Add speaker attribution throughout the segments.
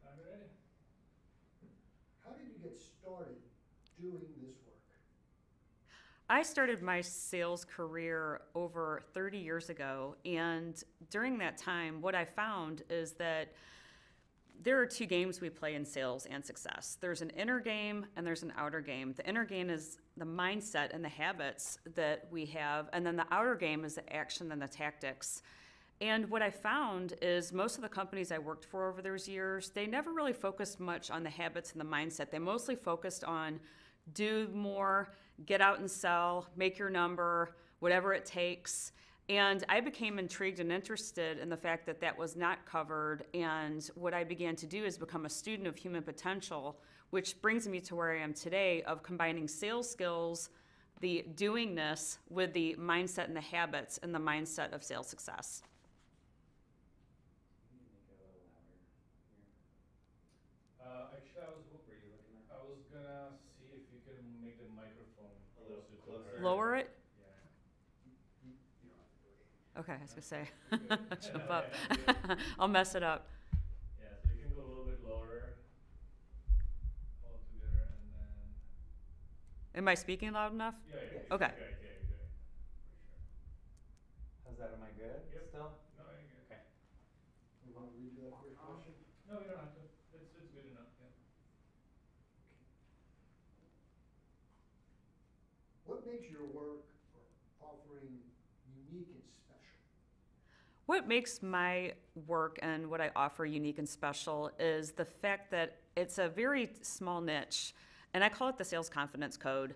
Speaker 1: I'm ready.
Speaker 2: How did you get started doing this work?
Speaker 3: I started my sales career over 30 years ago, and during that time, what I found is that there are two games we play in sales and success. There's an inner game and there's an outer game. The inner game is the mindset and the habits that we have, and then the outer game is the action and the tactics. And what I found is most of the companies I worked for over those years, they never really focused much on the habits and the mindset. They mostly focused on do more, get out and sell, make your number, whatever it takes. And I became intrigued and interested in the fact that that was not covered. And what I began to do is become a student of human potential, which brings me to where I am today of combining sales skills, the doingness, with the mindset and the habits and the mindset of sales success.
Speaker 4: You need to make it a little louder here.
Speaker 1: Actually,
Speaker 4: What were you looking at?
Speaker 1: I was gonna see if you can make the microphone
Speaker 4: A little
Speaker 1: closer to
Speaker 4: closer.
Speaker 1: her.
Speaker 3: Lower it?
Speaker 1: Yeah.
Speaker 2: You don't have to do it.
Speaker 3: Okay, I was gonna say,
Speaker 1: Good.
Speaker 3: jump up.
Speaker 1: Good.
Speaker 3: I'll mess it up.
Speaker 1: Yeah, so you can go a little bit lower all together and then.
Speaker 3: Am I speaking loud enough?
Speaker 1: Yeah, yeah.
Speaker 2: Yes.
Speaker 3: Okay.
Speaker 1: Okay, okay, good. For
Speaker 4: How's that? Am I good
Speaker 1: Yep.
Speaker 4: still?
Speaker 1: sure. No, you're good.
Speaker 4: Okay.
Speaker 2: You want to redo that first question?
Speaker 1: No, you don't have to. It's good enough, yeah.
Speaker 2: What makes your work or offering unique and special?
Speaker 3: What makes my work and what I offer unique and special is the fact that it's a very small niche, and I call it the sales confidence code.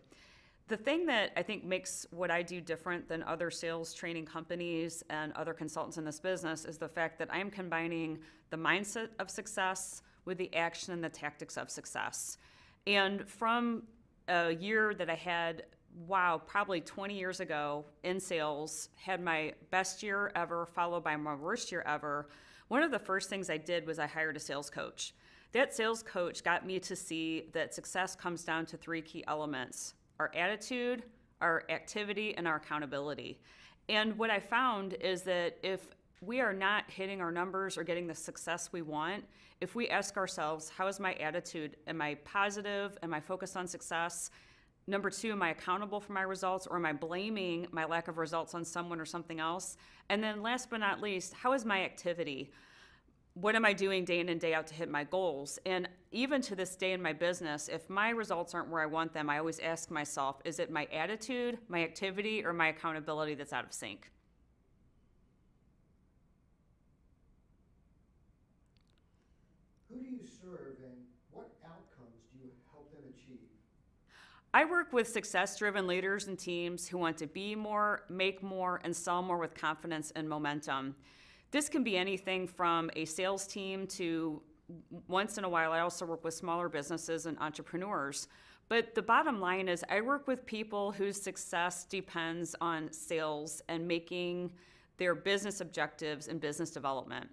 Speaker 3: The thing that I think makes what I do different than other sales training companies and other consultants in this business is the fact that I'm combining the mindset of success with the action and the tactics of success. And from a year that I had, wow, probably 20 years ago in sales, had my best year ever, followed by my worst year ever, one of the first things I did was I hired a sales coach. That sales coach got me to see that success comes down to three key elements: our attitude, our activity, and our accountability. And what I found is that if we are not hitting our numbers or getting the success we want, if we ask ourselves, how is my attitude? Am I positive? Am I focused on success? Number two, am I accountable for my results, or am I blaming my lack of results on someone or something else? And then last but not least, how is my activity? What am I doing day in and day out to hit my goals? And even to this day in my business, if my results aren't where I want them, I always ask myself, is it my attitude, my activity, or my accountability that's out of sync?
Speaker 2: Who do you serve and what outcomes do you help them achieve?
Speaker 3: I work with success-driven leaders and teams who want to be more, make more, and sell more with confidence and momentum. This can be anything from a sales team to, once in a while, I also work with smaller businesses and entrepreneurs. But the bottom line is I work with people whose success depends on sales and making their business objectives and business development.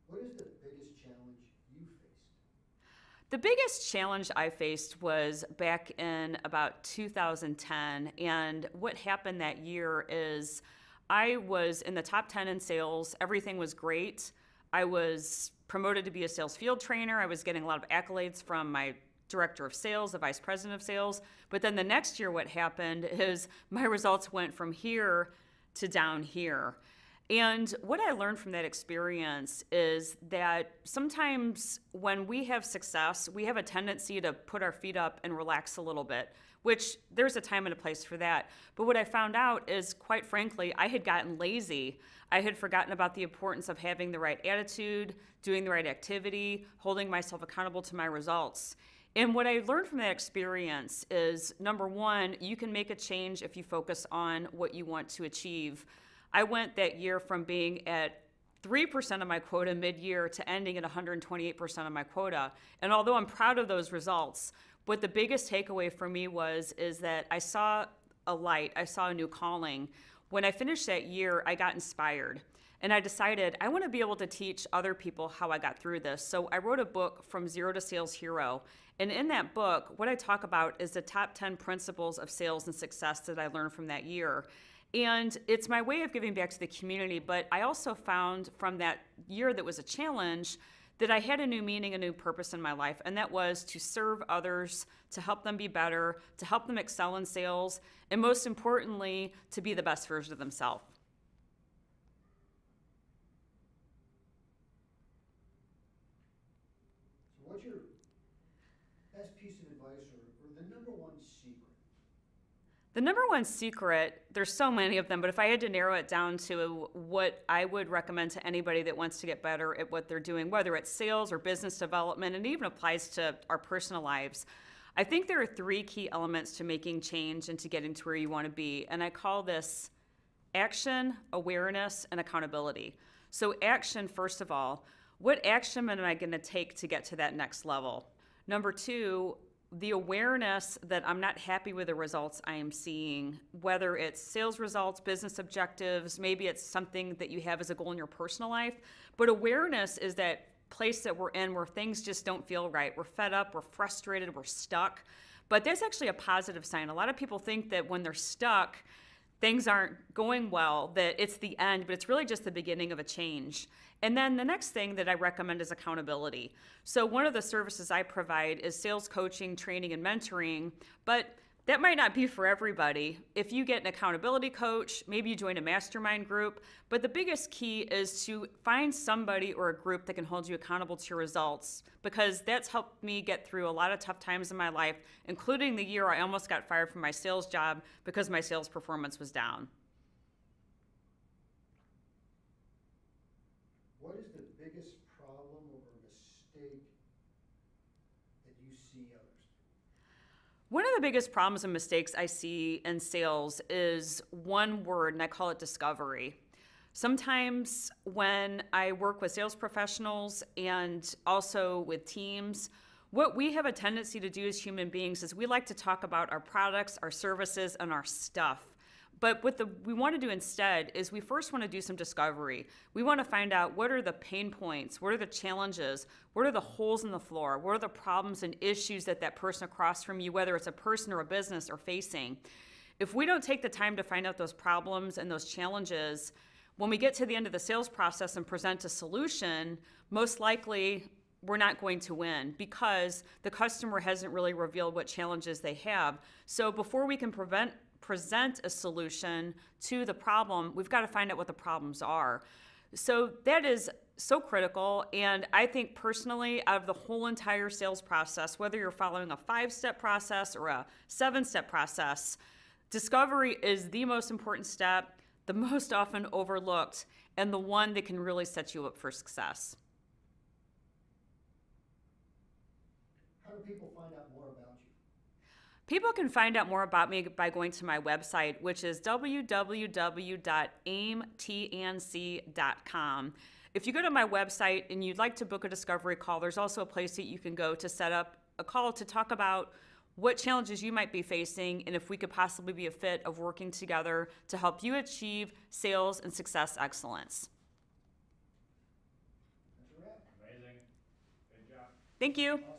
Speaker 2: What is the biggest challenge you faced?
Speaker 3: The biggest challenge I faced was back in about 2010, and what happened that year is I was in the top 10 in sales. Everything was great. I was promoted to be a sales field trainer. I was getting a lot of accolades from my director of sales, the vice president of sales. But then the next year what happened is my results went from here to down here. And what I learned from that experience is that sometimes when we have success, we have a tendency to put our feet up and relax a little bit, which there's a time and a place for that. But what I found out is, quite frankly, I had gotten lazy. I had forgotten about the importance of having the right attitude, doing the right activity, holding myself accountable to my results. And what I learned from that experience is, number one, you can make a change if you focus on what you want to achieve. I went that year from being at 3% of my quota mid-year to ending at 128% of my quota. And although I'm proud of those results, what the biggest takeaway for me is that I saw a light, I saw a new calling. When I finished that year, I got inspired. And I decided I want to be able to teach other people how I got through this. So I wrote a book, From Zero to Sales Hero. And in that book, what I talk about is the top 10 principles of sales and success that I learned from that year. And it's my way of giving back to the community, but I also found from that year that was a challenge that I had a new meaning, a new purpose in my life, and that was to serve others, to help them be better, to help them excel in sales, and most importantly, to be the best version of themselves.
Speaker 2: So what's your best piece of advice or the number one secret?
Speaker 3: The number one secret, there's so many of them, but if I had to narrow it down to what I would recommend to anybody that wants to get better at what they're doing, whether it's sales or business development, and it even applies to our personal lives, I think there are 3 key elements to making change and to getting to where you want to be. And I call this action, awareness, and accountability. So action, first of all, what action am I going to take to get to that next level? Number 2, the awareness that I'm not happy with the results I am seeing, whether it's sales results, business objectives, maybe it's something that you have as a goal in your personal life. But awareness is that place that we're in where things just don't feel right. We're fed up, we're frustrated, we're stuck. But that's actually a positive sign. A lot of people think that when they're stuck, things aren't going well, that it's the end, but it's really just the beginning of a change. And then the next thing that I recommend is accountability. So one of the services I provide is sales coaching, training, and mentoring, but that might not be for everybody. If you get an accountability coach, maybe you join a mastermind group, but the biggest key is to find somebody or a group that can hold you accountable to your results, because that's helped me get through a lot of tough times in my life, including the year I almost got fired from my sales job because my sales performance was down.
Speaker 2: What is the biggest problem or mistake that you see others do?
Speaker 3: One of the biggest problems and mistakes I see in sales is one word, and I call it discovery. Sometimes when I work with sales professionals and also with teams, what we have a tendency to do as human beings is we like to talk about our products, our services, and our stuff. But what we want to do instead is we first want to do some discovery. We want to find out what are the pain points, what are the challenges, what are the holes in the floor, what are the problems and issues that that person across from you, whether it's a person or a business, are facing. If we don't take the time to find out those problems and those challenges, when we get to the end of the sales process and present a solution, most likely we're not going to win because the customer hasn't really revealed what challenges they have. So before we can present a solution to the problem, we've got to find out what the problems are. So that is so critical, and I think personally, out of the whole entire sales process, whether you're following a 5-step process or a 7-step process, discovery is the most important step, the most often overlooked, and the one that can really set you up for success.
Speaker 2: How do people find out more about you?
Speaker 3: People can find out more about me by going to my website, which is www.aimtnc.com. If you go to my website and you'd like to book a discovery call, there's also a place that you can go to set up a call to talk about what challenges you might be facing and if we could possibly be a fit of working together to help you achieve sales and success excellence.
Speaker 2: That's a wrap.
Speaker 1: Amazing. Good job.
Speaker 3: Thank you.
Speaker 2: Awesome.